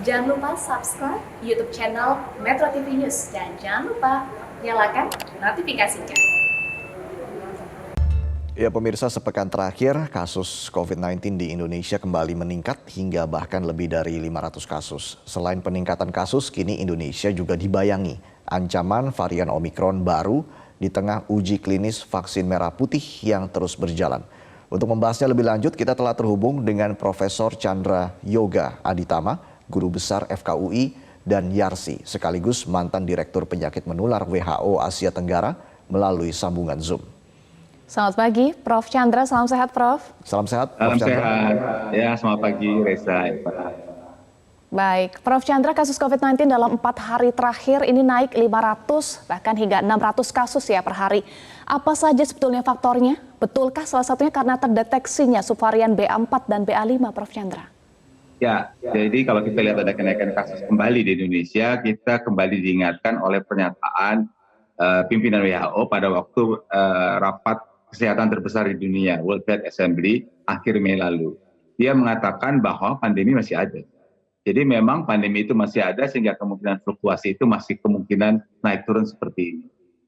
Jangan lupa subscribe YouTube channel Metro TV News dan jangan lupa nyalakan notifikasinya. Ya pemirsa, sepekan terakhir kasus COVID-19 di Indonesia kembali meningkat hingga bahkan lebih dari 500 kasus. Selain peningkatan kasus, kini Indonesia juga dibayangi ancaman varian Omikron baru di tengah uji klinis vaksin merah putih yang terus berjalan. Untuk membahasnya lebih lanjut, kita telah terhubung dengan Profesor Chandra Yoga Aditama, Guru Besar FKUI, dan Yarsi, sekaligus mantan Direktur Penyakit Menular WHO Asia Tenggara melalui sambungan Zoom. Selamat pagi, Prof. Chandra. Salam sehat, Prof. Salam sehat, Prof. Salam Chandra. sehat. Ya, selamat pagi, Reza. Baik, Prof. Chandra, kasus COVID-19 dalam 4 hari terakhir ini naik 500, bahkan hingga 600 kasus ya per hari. Apa saja sebetulnya faktornya? Betulkah salah satunya karena terdeteksinya subvarian BA4 dan BA5, Prof. Chandra? Ya, jadi kalau kita lihat ada kenaikan kasus kembali di Indonesia, kita kembali diingatkan oleh pernyataan pimpinan WHO pada waktu rapat kesehatan terbesar di dunia, World Health Assembly, akhir Mei lalu. Dia mengatakan bahwa pandemi masih ada. Jadi memang pandemi itu masih ada sehingga kemungkinan fluktuasi itu masih kemungkinan naik turun seperti ini.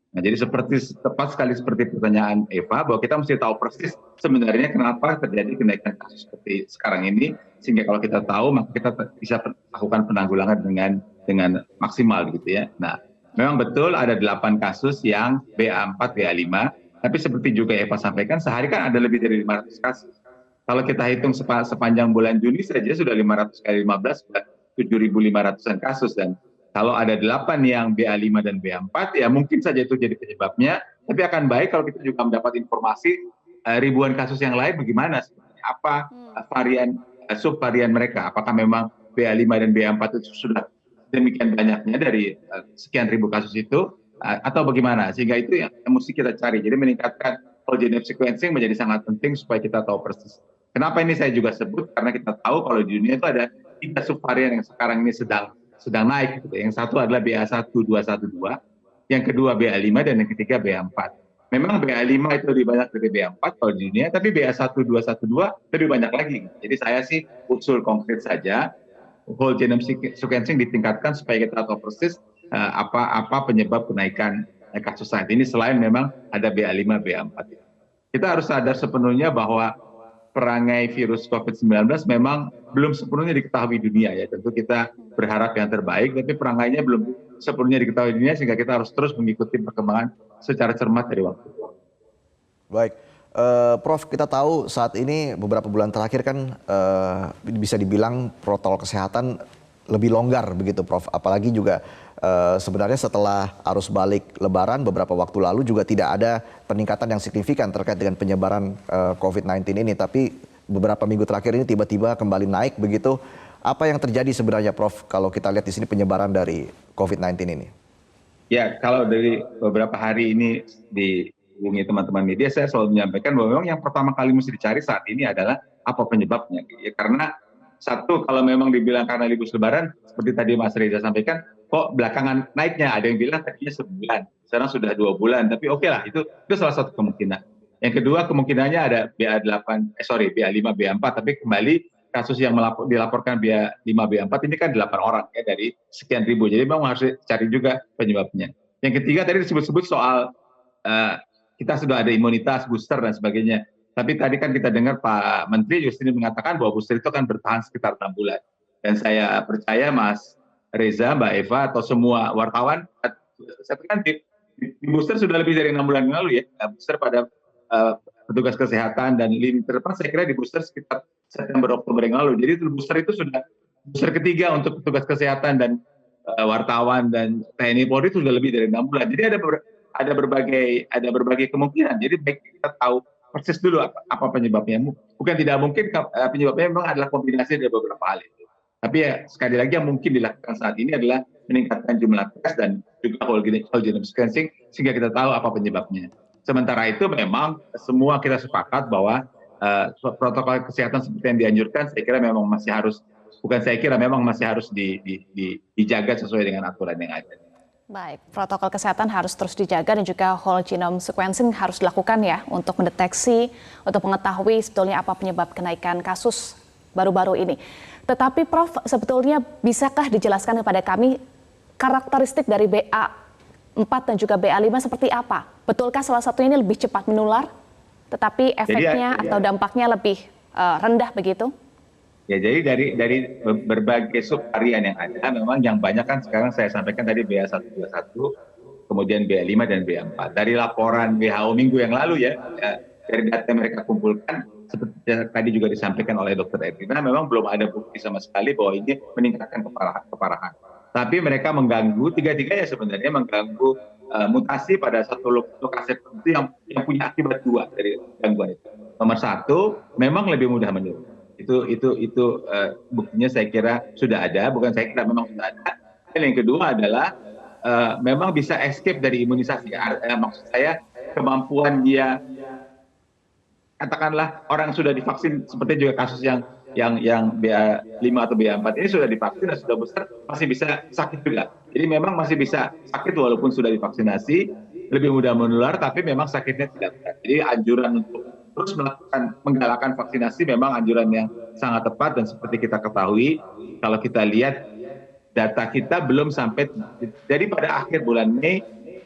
Nah, jadi tepat sekali seperti pertanyaan Eva, bahwa kita mesti tahu persis sebenarnya kenapa terjadi kenaikan kasus seperti sekarang ini, sehingga kalau kita tahu maka kita bisa lakukan penanggulangan dengan maksimal gitu ya. Nah, memang betul ada 8 kasus yang BA4, BA5, tapi seperti juga Eva sampaikan, sehari kan ada lebih dari 500 kasus. Kalau kita hitung sepanjang bulan Juni saja sudah 500 kali 15, 7.500-an kasus. Dan kalau ada 8 yang BA5 dan BA4, ya mungkin saja itu jadi penyebabnya. Tapi akan baik kalau kita juga mendapat informasi ribuan kasus yang lain bagaimana, apa varian, subvarian mereka. Apakah memang BA5 dan BA4 itu sudah demikian banyaknya dari sekian ribu kasus itu, atau bagaimana, sehingga itu yang mesti kita cari. Jadi meningkatkan whole genome sequencing menjadi sangat penting supaya kita tahu persis. Kenapa ini saya juga sebut, karena kita tahu kalau di dunia itu ada 3 subvarian yang sekarang ini sedang naik gitu. Yang satu adalah BA1212, yang kedua BA5 dan yang ketiga BA4. Memang BA5 itu lebih banyak dari BA4 kalau di dunia, tapi BA1212 lebih banyak lagi. Jadi saya sih usul konkret saja, whole genome sequencing ditingkatkan supaya kita tahu persis apa penyebab kenaikan kasus saat ini selain memang ada BA5, BA4. Kita harus sadar sepenuhnya bahwa perangai virus COVID-19 memang belum sepenuhnya diketahui dunia ya. Tentu kita berharap yang terbaik, tapi perangainya belum sepenuhnya diketahui dunia sehingga kita harus terus mengikuti perkembangan secara cermat dari waktu ke waktu. Baik, Prof, kita tahu saat ini beberapa bulan terakhir kan bisa dibilang protokol kesehatan lebih longgar begitu, Prof. Apalagi juga sebenarnya setelah arus balik Lebaran beberapa waktu lalu juga tidak ada peningkatan yang signifikan terkait dengan penyebaran COVID-19 ini. Tapi beberapa minggu terakhir ini tiba-tiba kembali naik begitu. Apa yang terjadi sebenarnya, Prof, kalau kita lihat di sini penyebaran dari COVID-19 ini? Ya, kalau dari beberapa hari ini dihubungi teman-teman media, saya selalu menyampaikan bahwa memang yang pertama kali mesti dicari saat ini adalah apa penyebabnya. Ya, karena satu, kalau memang dibilang karena libur Lebaran, seperti tadi Mas Reza sampaikan, kok belakangan naiknya, ada yang bilang tadinya sebulan, sekarang sudah 2 bulan, tapi oke lah, itu salah satu kemungkinan. Yang kedua, kemungkinannya ada BA5, BA4, tapi kembali kasus yang dilaporkan BA5, BA4 ini kan 8 orang ya dari sekian ribu, jadi memang harus cari juga penyebabnya. Yang ketiga, tadi disebut-sebut soal kita sudah ada imunitas, booster dan sebagainya. Tapi tadi kan kita dengar Pak Menteri Justin mengatakan bahwa booster itu akan bertahan sekitar 6 bulan. Dan saya percaya Mas Reza, Mbak Eva, atau semua wartawan, saya kan di booster sudah lebih dari 6 bulan yang lalu ya. Booster pada petugas kesehatan dan lini terdepan saya kira di booster sekitar September, Oktober yang lalu. Jadi booster itu sudah booster ketiga untuk petugas kesehatan dan wartawan dan TNI Polri itu sudah lebih dari 6 bulan. Jadi ada berbagai kemungkinan. Jadi baik kita tahu persis dulu apa penyebabnya. Bukan tidak mungkin penyebabnya memang adalah kombinasi dari beberapa hal itu. Tapi ya sekali lagi yang mungkin dilakukan saat ini adalah meningkatkan jumlah tes dan juga whole genome sequencing sehingga kita tahu apa penyebabnya. Sementara itu memang semua kita sepakat bahwa protokol kesehatan seperti yang dianjurkan saya kira memang masih harus, memang masih harus dijaga sesuai dengan aturan yang ada. Baik, protokol kesehatan harus terus dijaga dan juga whole genome sequencing harus dilakukan ya untuk mendeteksi, untuk mengetahui sebetulnya apa penyebab kenaikan kasus baru-baru ini. Tetapi Prof, sebetulnya bisakah dijelaskan kepada kami karakteristik dari BA4 dan juga BA5 seperti apa? Betulkah salah satunya ini lebih cepat menular, tetapi efeknya atau dampaknya lebih rendah begitu? Ya, jadi dari berbagai subvarian yang ada, memang yang banyak kan sekarang saya sampaikan tadi BA121, kemudian BA5 dan BA4. Dari laporan WHO minggu yang lalu dari data yang mereka kumpulkan, seperti tadi juga disampaikan oleh Dr. Erlina, memang belum ada bukti sama sekali bahwa ini meningkatkan keparahan. Tapi mereka mengganggu, tiga-tiganya sebenarnya mengganggu mutasi pada satu lokasi tertentu yang punya akibat dua dari gangguan itu. Nomor satu, memang lebih mudah menurun. Itu buktinya saya kira sudah ada, bukan saya kira memang sudah ada. Dan yang kedua adalah memang bisa escape dari imunisasi. Maksud saya kemampuan dia, katakanlah orang sudah divaksin seperti juga kasus yang BA5 atau BA4 ini sudah divaksin dan sudah booster masih bisa sakit juga. Jadi memang masih bisa sakit walaupun sudah divaksinasi, lebih mudah menular tapi memang sakitnya tidak berat. Jadi anjuran untuk terus menggalakkan vaksinasi memang anjuran yang sangat tepat, dan seperti kita ketahui kalau kita lihat data kita belum sampai, jadi pada akhir bulan Mei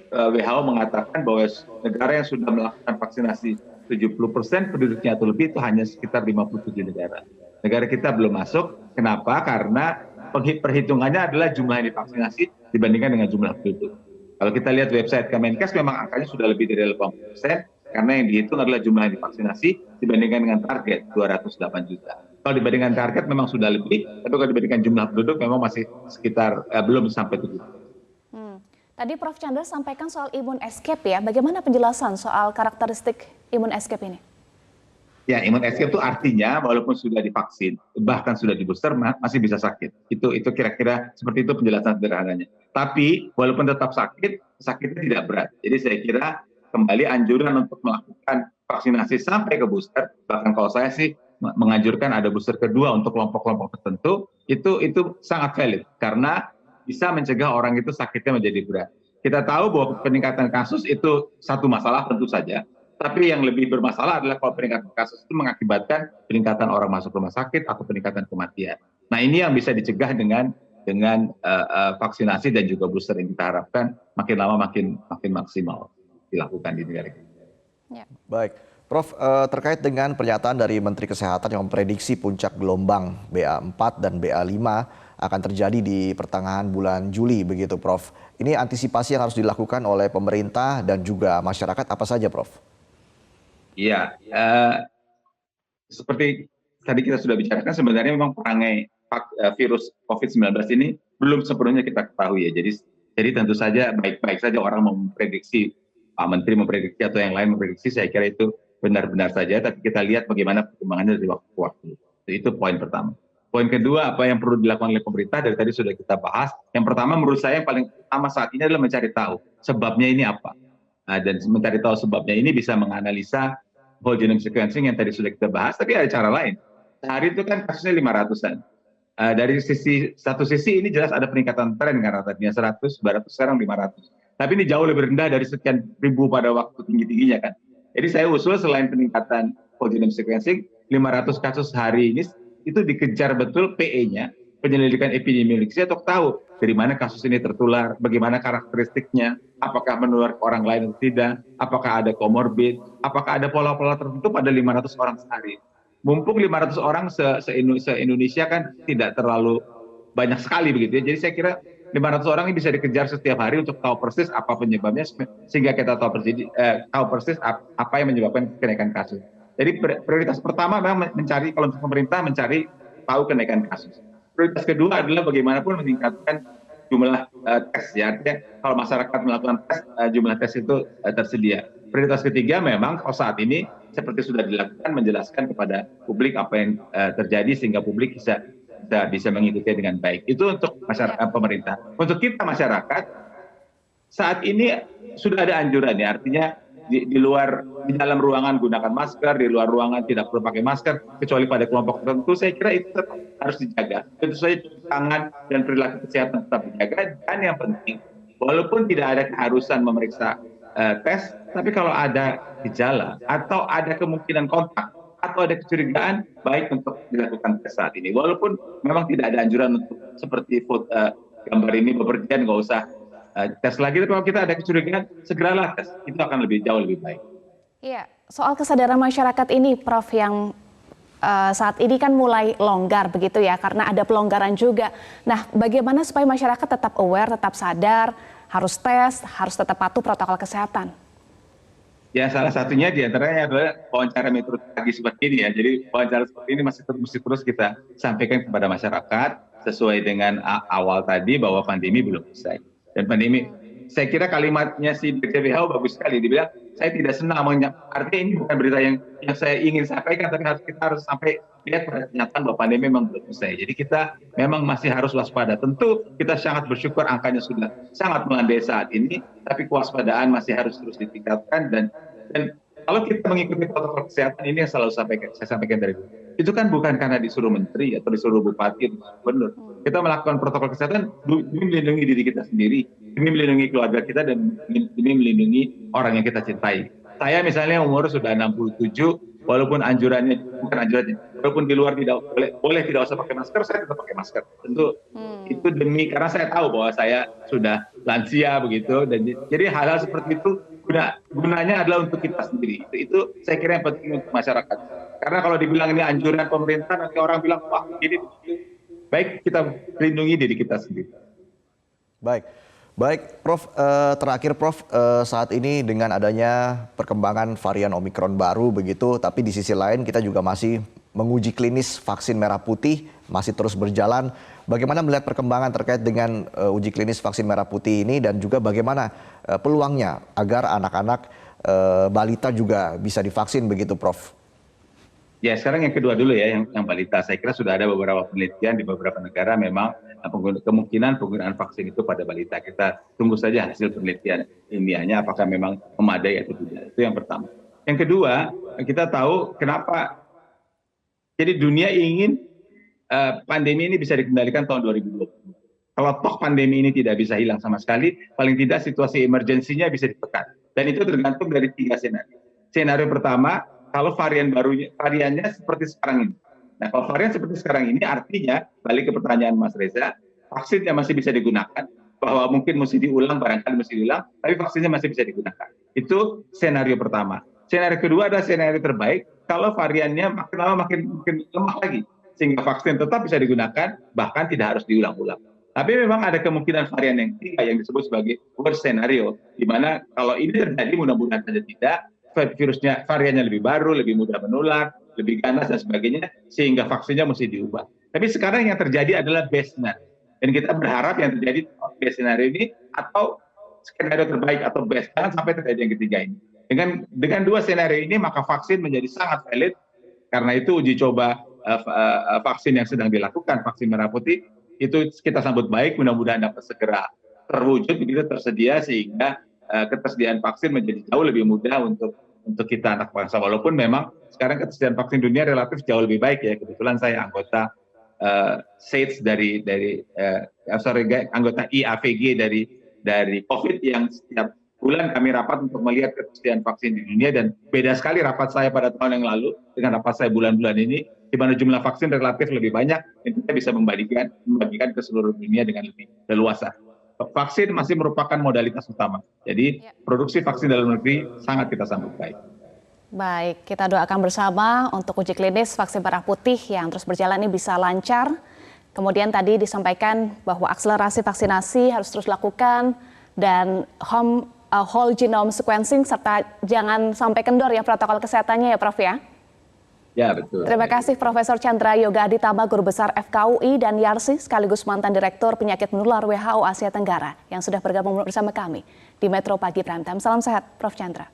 WHO mengatakan bahwa negara yang sudah melakukan vaksinasi 70% penduduknya atau lebih itu hanya sekitar 57 negara. Negara kita belum masuk. Kenapa? Karena perhitungannya adalah jumlah yang divaksinasi dibandingkan dengan jumlah penduduk. Kalau kita lihat website Kemenkes memang angkanya sudah lebih dari 80%, karena yang dihitung adalah jumlah yang divaksinasi dibandingkan dengan target 208 juta. Kalau dibandingkan target memang sudah lebih, tapi kalau dibandingkan jumlah penduduk memang masih sekitar belum sampai 7. Tadi Prof. Chandra sampaikan soal imun escape ya. Bagaimana penjelasan soal karakteristik imun escape ini? Ya, imun escape itu artinya walaupun sudah divaksin, bahkan sudah di booster masih bisa sakit. Itu kira-kira seperti itu penjelasan sederhananya. Tapi walaupun tetap sakit, sakitnya tidak berat. Jadi saya kira kembali anjuran untuk melakukan vaksinasi sampai ke booster, bahkan kalau saya sih menganjurkan ada booster kedua untuk kelompok-kelompok tertentu, itu sangat valid karena bisa mencegah orang itu sakitnya menjadi berat. Kita tahu bahwa peningkatan kasus itu satu masalah tentu saja, tapi yang lebih bermasalah adalah kalau peningkatan kasus itu mengakibatkan peningkatan orang masuk rumah sakit atau peningkatan kematian. Nah, ini yang bisa dicegah dengan vaksinasi dan juga booster yang kita harapkan makin lama makin maksimal dilakukan di negara kita. Ya. Baik, Prof, terkait dengan pernyataan dari Menteri Kesehatan yang memprediksi puncak gelombang BA4 dan BA5 akan terjadi di pertengahan bulan Juli, begitu Prof. Ini antisipasi yang harus dilakukan oleh pemerintah dan juga masyarakat apa saja, Prof? Iya, seperti tadi kita sudah bicarakan, sebenarnya memang perangai virus COVID-19 ini belum sepenuhnya kita ketahui ya. Jadi tentu saja baik-baik saja orang memprediksi, Pak Menteri memprediksi atau yang lain memprediksi, saya kira itu benar-benar saja. Tapi kita lihat bagaimana perkembangannya dari waktu ke waktu. Itu poin pertama. Poin kedua, apa yang perlu dilakukan oleh pemerintah dari tadi sudah kita bahas. Yang pertama menurut saya yang paling utama saat ini adalah mencari tahu sebabnya ini apa. Dan mencari tahu sebabnya ini bisa menganalisa whole genome sequencing yang tadi sudah kita bahas, tapi ada cara lain. Sehari itu kan kasusnya 500-an. Dari satu sisi ini jelas ada peningkatan tren karena tadinya 100, 200, sekarang 500. Tapi ini jauh lebih rendah dari sekian ribu pada waktu tinggi-tingginya kan. Jadi saya usul selain peningkatan whole genome sequencing, 500 kasus hari ini itu dikejar betul PE-nya, penyelidikan epidemiologisnya, untuk tahu dari mana kasus ini tertular, bagaimana karakteristiknya, apakah menular ke orang lain atau tidak, apakah ada komorbid, apakah ada pola-pola tertentu pada 500 orang sehari. Mumpung 500 orang se-Indonesia kan tidak terlalu banyak sekali begitu ya. Jadi saya kira 500 orang ini bisa dikejar setiap hari untuk tahu persis apa penyebabnya, sehingga kita tahu persis apa yang menyebabkan kenaikan kasus. Jadi prioritas pertama memang mencari, kalau untuk pemerintah mencari tahu kenaikan kasus. Prioritas kedua adalah bagaimanapun meningkatkan jumlah tes ya. Artinya kalau masyarakat melakukan tes, jumlah tes itu tersedia. Prioritas ketiga memang kalau saat ini seperti sudah dilakukan, menjelaskan kepada publik apa yang terjadi sehingga publik bisa mengikuti dengan baik. Itu untuk masyarakat, pemerintah. Untuk kita masyarakat saat ini sudah ada anjuran ya, artinya di dalam ruangan gunakan masker, di luar ruangan tidak perlu pakai masker kecuali pada kelompok tertentu. Saya kira itu harus dijaga. Tentu saja cuci tangan dan perilaku kesehatan tetap dijaga. Dan yang penting, walaupun tidak ada keharusan memeriksa tes, tapi kalau ada gejala atau ada kemungkinan kontak atau ada kecurigaan, baik untuk dilakukan tes saat ini. Walaupun memang tidak ada anjuran untuk seperti gambar ini bepergian nggak usah tes lagi, tapi kalau kita ada kecurigaan, segeralah tes. Itu akan jauh lebih baik. Iya, soal kesadaran masyarakat ini, Prof, yang saat ini kan mulai longgar begitu ya, karena ada pelonggaran juga. Nah, bagaimana supaya masyarakat tetap aware, tetap sadar, harus tes, harus tetap patuh protokol kesehatan? Ya, salah satunya diantaranya adalah wawancara metode pagi seperti ini ya. Jadi wawancara seperti ini masih terus kita sampaikan kepada masyarakat sesuai dengan awal tadi bahwa pandemi belum selesai. Dan pandemi, saya kira kalimatnya si WHO bagus sekali. Dibilang, saya tidak senang artinya ini bukan berita yang saya ingin sampaikan, tapi kita harus sampai lihat pada kenyataan bahwa pandemi memang belum selesai. Jadi kita memang masih harus waspada. Tentu kita sangat bersyukur angkanya sudah sangat melandai saat ini, tapi kewaspadaan masih harus terus ditingkatkan dan kalau kita mengikuti protokol kesehatan ini yang selalu saya sampaikan dari dulu. Itu kan bukan karena disuruh menteri atau disuruh bupati atau gubernur. Kita melakukan protokol kesehatan demi melindungi diri kita sendiri, demi melindungi keluarga kita dan demi melindungi orang yang kita cintai. Saya misalnya umur sudah 67, walaupun walaupun di luar boleh tidak usah pakai masker, saya tetap pakai masker. Tentu itu karena saya tahu bahwa saya sudah lansia begitu, dan jadi hal-hal seperti itu gunanya adalah untuk kita sendiri. Itu saya kira yang penting untuk masyarakat. Karena kalau dibilang ini anjuran pemerintah, nanti orang bilang wah ini baik, kita lindungi diri kita sendiri. Baik, Prof. Terakhir, Prof. Saat ini dengan adanya perkembangan varian Omikron baru begitu, tapi di sisi lain kita juga masih menguji klinis vaksin merah putih, masih terus berjalan. Bagaimana melihat perkembangan terkait dengan uji klinis vaksin merah putih ini dan juga bagaimana peluangnya agar anak-anak balita juga bisa divaksin begitu, Prof? Ya, sekarang yang kedua dulu ya, yang balita. Saya kira sudah ada beberapa penelitian di beberapa negara memang kemungkinan penggunaan vaksin itu pada balita. Kita tunggu saja hasil penelitian ilmiahnya apakah memang memadai atau tidak. Itu yang pertama. Yang kedua, kita tahu kenapa. Jadi dunia ingin pandemi ini bisa dikendalikan tahun 2020. Kalau toh pandemi ini tidak bisa hilang sama sekali, paling tidak situasi emergensinya bisa ditekan. Dan itu tergantung dari 3 senario. Senario pertama, kalau variannya seperti sekarang ini. Nah, kalau varian seperti sekarang ini artinya, balik ke pertanyaan Mas Reza, vaksinnya masih bisa digunakan, bahwa mungkin mesti diulang, barangkali mesti diulang, tapi vaksinnya masih bisa digunakan. Itu senario pertama. Senario kedua adalah senario terbaik, kalau variannya makin lama makin lemah lagi, sehingga vaksin tetap bisa digunakan, bahkan tidak harus diulang-ulang. Tapi memang ada kemungkinan varian yang ketiga yang disebut sebagai worst scenario, di mana kalau ini terjadi mudah-mudahan saja tidak, virusnya variannya lebih baru, lebih mudah menular, lebih ganas dan sebagainya, sehingga vaksinnya mesti diubah. Tapi sekarang yang terjadi adalah best scenario. Dan kita berharap yang terjadi best scenario ini atau skenario terbaik atau best, jangan sampai terjadi yang ketiga ini. Dengan 2 skenario ini maka vaksin menjadi sangat valid. Karena itu uji coba vaksin yang sedang dilakukan, vaksin merah putih, itu kita sambut baik, mudah-mudahan dapat segera terwujud, begitu tersedia, sehingga ketersediaan vaksin menjadi jauh lebih mudah untuk kita anak bangsa. Walaupun memang sekarang ketersediaan vaksin dunia relatif jauh lebih baik ya. Kebetulan saya anggota SAGE anggota IAVG dari COVID yang setiap bulan kami rapat untuk melihat ketersediaan vaksin di dunia, dan beda sekali rapat saya pada tahun yang lalu dengan rapat saya bulan-bulan ini, di mana jumlah vaksin relatif lebih banyak dan kita bisa membagikan ke seluruh dunia dengan lebih leluasa. Vaksin masih merupakan modalitas utama. Jadi produksi vaksin dalam negeri sangat kita sambut baik. Baik, kita doakan bersama untuk uji klinis vaksin merah putih yang terus berjalan ini bisa lancar. Kemudian tadi disampaikan bahwa akselerasi vaksinasi harus terus dilakukan dan whole genome sequencing serta jangan sampai kendor ya protokol kesehatannya ya, Prof ya. Ya, betul. Terima kasih Profesor Chandra Yoga Aditama, Guru Besar FKUI, dan Yarsi sekaligus mantan Direktur Penyakit Menular WHO Asia Tenggara yang sudah bergabung bersama kami di Metro Pagi Prime Time. Salam sehat, Prof Chandra.